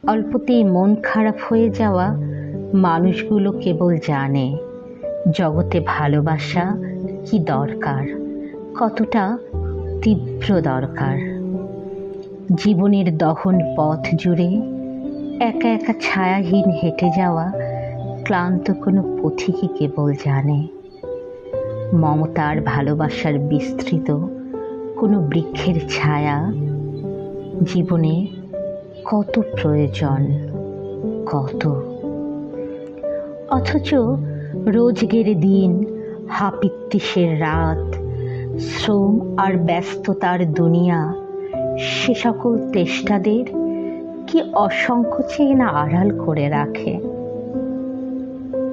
অল্পতেই মন খারাপ হয়ে যাওয়া মানুষগুলো কেবল জানে জগতে ভালোবাসা কি দরকার, কতটা তীব্র দরকার। জীবনের দহন পথ জুড়ে একা একা ছায়াহীন হেঁটে যাওয়া ক্লান্ত কোনো পথিকই কেবল জানে মমতার ভালোবাসার বিস্তৃত কোনো বৃক্ষের ছায়া জীবনে কত প্রয়োজন, কত। অথচ রোজগের দিন, হাপিত্যেশের রাত, শ্রম আর ব্যস্ততার দুনিয়া সে সকল তেষ্টাদের কি অসংকোচে না আড়াল করে রাখে।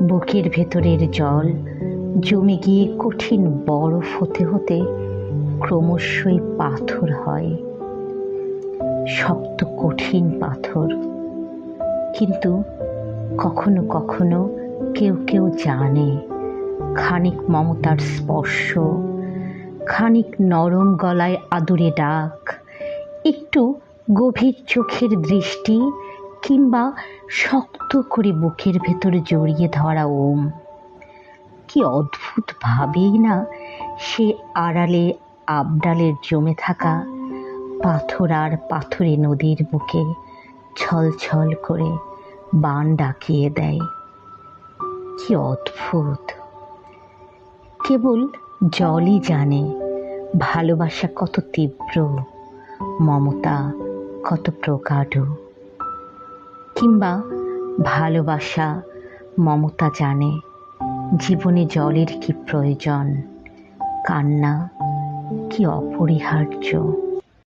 বুকের ভেতরের জল জমে গিয়ে কঠিন বরফ হতে হতে ক্রমশই পাথর হয়, শক্ত কঠিন পাথর। কিন্তু কখনো কখনো কেউ কেউ জানে খানিক মমতার স্পর্শ, খানিক নরম গলায় আদুরে ডাক, একটু গভীর চোখের দৃষ্টি কিংবা শক্ত করে বুকের ভেতরে জড়িয়ে ধরা ওম, কি অদ্ভুত ভাবেই না সে আড়ালে আবডালের জমে থাকা পাথর আর পাথরে নদীর বুকে ছলছল করে বান ডাকিয়ে দেয়। কি অদ্ভুত! কেবল জলই জানে ভালোবাসা কত তীব্র, মমতা কত প্রগাঢ়। কিংবা ভালোবাসা মমতা জানে জীবনে জলের কি প্রয়োজন, কান্না কি অপরিহার্য।